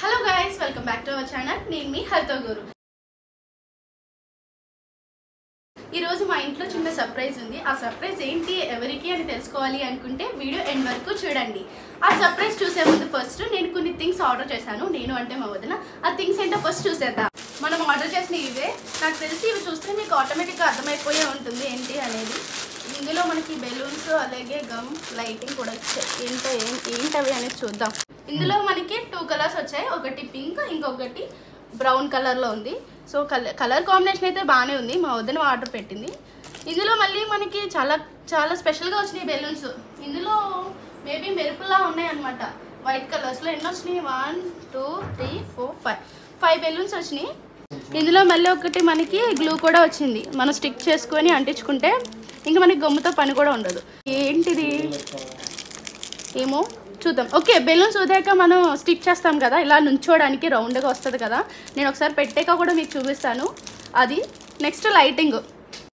Hello guys, welcome back to our channel. నేను మీ హరితో గురు. ఈరోజు మా ఇంట్లో చిన్న సర్ప్రైజ్ ఉంది. ఆ సర్ప్రైజ్ ఏంటి, ఎవరికి అని తెలుసుకోవాలి అనుకుంటే వీడియో ఎండ్ వరకు చూడండి. ఆ సర్ప్రైజ్ చూసే ముందు ఫస్ట్ నేను కొన్ని థింగ్స్ ఆర్డర్ చేశాను. నేను అంటే మా వదిన. ఆ థింగ్స్ ఏంటో ఫస్ట్ చూసేద్దాం. మనం ఆర్డర్ చేసిన ఇవే. నాకు తెలిసి ఇవి చూస్తే మీకు ఆటోమేటిక్గా అర్థమైపోయే ఉంటుంది ఏంటి అనేది. ఇందులో మనకి బెలూన్స్, అలాగే గమ్, లైటింగ్ కూడా వచ్చాయి. ఏంటవి అనేది చూద్దాం. ఇందులో మనకి 2 కలర్స్ వచ్చాయి. ఒకటి పింక్, ఇంకొకటి బ్రౌన్ కలర్లో ఉంది. సో కలర్ కాంబినేషన్ అయితే బాగానే ఉంది. మా వదిన ఆర్డర్ పెట్టింది. ఇందులో మళ్ళీ మనకి చాలా స్పెషల్గా వచ్చినాయి బెలూన్స్. ఇందులో మేబీ మెరుపులా ఉన్నాయి అనమాట. వైట్ కలర్స్లో ఎన్ని వచ్చినాయి? 1 2 3 4 5 బెలూన్స్ వచ్చినాయి. ఇందులో మళ్ళీ ఒకటి మనకి గ్లూ కూడా వచ్చింది. మనం స్టిక్ చేసుకొని అంటించుకుంటే ఇంకా మనకి గమ్ముతో పని కూడా ఉండదు. ఏంటిది ఏమో చూద్దాం. ఓకే, బెలూన్స్ వదిలేక మనం స్టిక్ చేస్తాం కదా, ఇలా నుంచోడానికి రౌండ్గా వస్తుంది కదా. నేను ఒకసారి పెట్టాక కూడా మీకు చూపిస్తాను. అది నెక్స్ట్ లైటింగ్.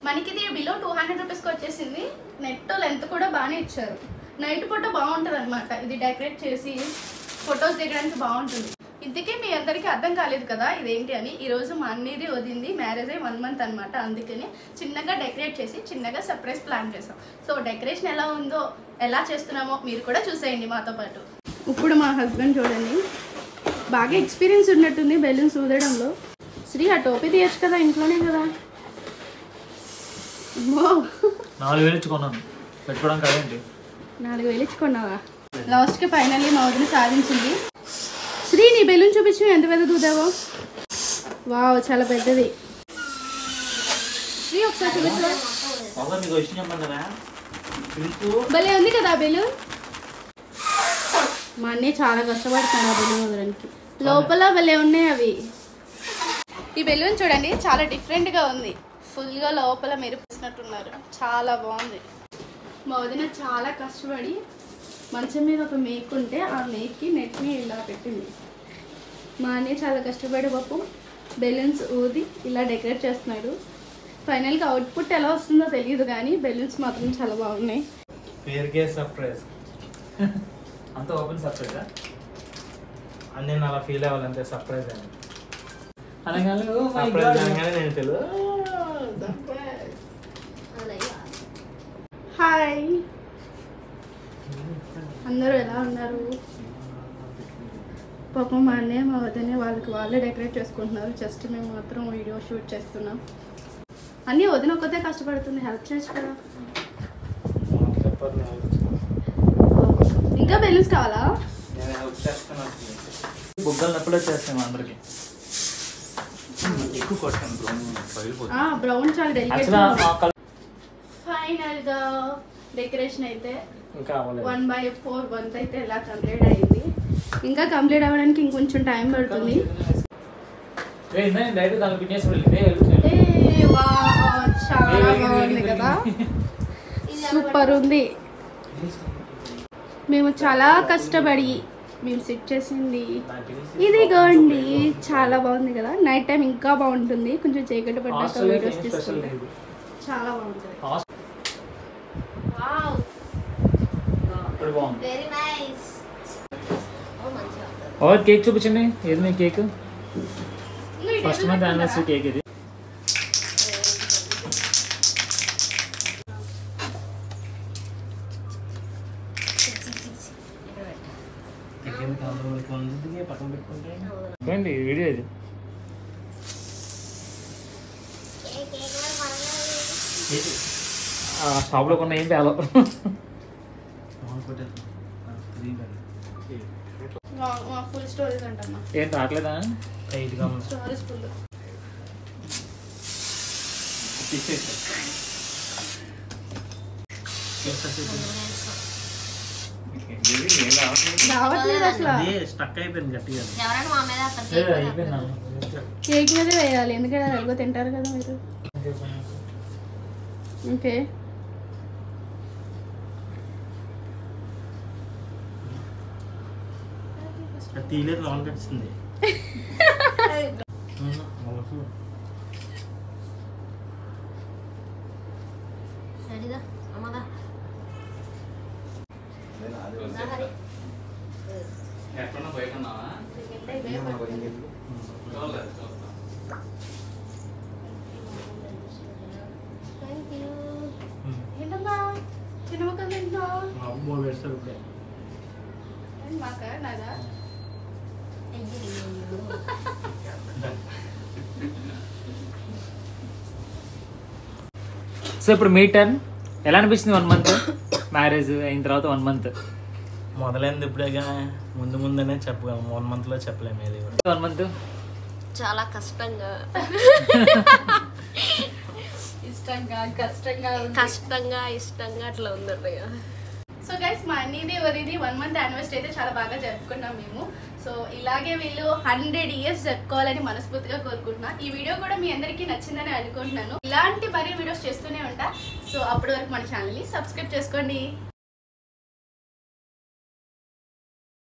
మనకి ఇది బిలో 200 రూపీస్కి వచ్చేసింది. నెట్ లెంత్ కూడా బాగానే ఇచ్చారు. నైట్ పూట బాగుంటుంది అనమాట. ఇది డెకరేట్ చేసి ఫొటోస్ దిగడానికి బాగుంటుంది. ఇందుకే మీ అందరికీ అర్థం కాలేదు కదా ఇదేంటి అని. ఈరోజు మా అన్నది వదింది, మ్యారేజ్ అయ్యి 1 మంత్ అనమాట. అందుకని చిన్నగా డెకరేట్ చేసి చిన్నగా సర్ప్రైజ్ ప్లాన్ చేసాం. సో డెకరేషన్ ఎలా ఉందో, ఎలా చేస్తున్నామో మీరు కూడా చూసేయండి మాతో పాటు. ఇప్పుడు మా హస్బెండ్ చూడండి, బాగా ఎక్స్పీరియన్స్ ఉన్నట్టుంది బెలూన్స్ ఊదడంలో. శ్రీ, ఆ టోపీ తీయచ్చు కదా, ఇంట్లోనే కదా. 4000 ఇచ్చుకున్నాను పెట్టుకోవడానికి. అదేంటి 4000 ఇచ్చుకున్నావా? లాస్ట్కి ఫైనల్లీ మా వదిన సాధించింది. శ్రీ, నీ బెలూన్ చూపించు, ఎంత పెద్ద దూదావో. వావ్, చాలా పెద్దది. శ్రీ, ఒకసారి చూపించు. భలే ఉంది కదా బెలూన్. మా అన్నయ్య చాలా కష్టపడుతున్నాడు ఆ బెలూన్ వదలడానికి. లోపల భలే ఉన్నాయి అవి. ఈ బెలూన్ చూడండి, చాలా డిఫరెంట్గా ఉంది. ఫుల్గా లోపల మెరిపిస్తున్నట్టున్నారు. చాలా బాగుంది. మా వదిన చాలా కష్టపడి మంచం మీద ఒక మేక్ ఉంటే ఆ మేక్కి నెట్ని ఇలా పెట్టింది. మా అన్నయ్య చాలా కష్టపడి పాపం బెలూన్స్ ఊది ఇలా డెకరేట్ చేస్తున్నాడు. ఫైనల్గా అవుట్పుట్ ఎలా వస్తుందో తెలియదు, కానీ బెలూన్స్ మాత్రం చాలా బాగున్నాయి. పేరుకే సర్ప్రైజ్, అంత ఓపెన్ సర్ప్రైజ్ అని నేను అలా ఫీల్ అవ్వాలి. అంతే సర్ప్రైజ్ అని అనగానే నేను తెలుసు. హాయ్, అందరూ ఎలా ఉన్నారు? పాపం మా అన్నయ్య మా వదిన వాళ్ళే డెకరేట్ చేసుకుంటున్నారు. జస్ట్ మేము మాత్రం వీడియో షూట్ చేస్తున్నాం. అన్నీ వదిన ఒక్కతే కష్టపడుతుంది, హెల్ప్ చేయొచ్చు కదా. ఇంకా బెలూన్స్ కావాలా? బుగ్గలు నప్పుడే చేస్తాను అందరికి. ఎక్కువ కొట్టాను బ్రౌన్, చాలా డెలికేట్. ఫైనల్గా డెకరేషన్ అయితే 1/4 వంత్ అయితే ఎలా కంప్లీట్ అయింది. ఇంకా కంప్లీట్ అవ్వడానికి ఇంకొంచెం టైం పడుతుంది. చాలా బాగుంది కదా, సూపర్ ఉంది. మేము చాలా కష్టపడి మేము సెట్ చేసింది ఇదిగోండి. చాలా బాగుంది కదా. నైట్ టైం ఇంకా బాగుంటుంది. కొంచెం చీకటి పడ్డాక వీడియోస్ తీసుకుంటే చాలా బాగుంటుంది. కేక్ చూపించండి. ఏది మీ cake? First month anniversary cake ఇది. వీడియో ఇది. షాప్లో కొన్న ఏం పేలో ఫుల్ స్టోరీస్ అంటమ్మా. ఏం రావట్లేదా? Stories full. రావట్లేదు అసలు. స్టక్ అయిపోయింది గట్టిగా. కేక్ మీద వేయాలి, ఎందుకంటే అది ఎక్కువ తింటారు కదా మీరు. ఓకే, తీలేదు లోన్ కట్టిస్తుంది. అయిపోయింది. ఏంటమ్మా చిన్న ముక్కలు తింటున్నావు? అమ్మో వేస్తారు ఇప్పుడే. మాక నాదా సో ఇప్పుడు మీ టర్న్. ఎలా అనిపిస్తుంది 1 month మ్యారేజ్ అయిన తర్వాత 1 month? మొదలైంది ఇప్పుడేగా, ముందు ముందనే చెప్పగలం. 1 month లో చెప్పలేము ఏది కూడా. 1 month చాలా కష్టంగా ఇష్టంగా అట్లా ఉందండి. సో గైస్ మా అన్నిది ఎవరిది 1 month యానివర్సరీ అయితే చాలా బాగా జరుపుకున్నాం మేము. సో ఇలాగే వీళ్ళు 100 years జరుపుకోవాలని మనస్ఫూర్తిగా కోరుకుంటున్నా. ఈ వీడియో కూడా మీ అందరికీ నచ్చిందని అనుకుంటున్నాను. ఇలాంటి మరిన్ని వీడియోస్ చేస్తూనే ఉంటా. సో అప్పటి వరకు మన ఛానల్ని సబ్స్క్రైబ్ చేసుకోండి.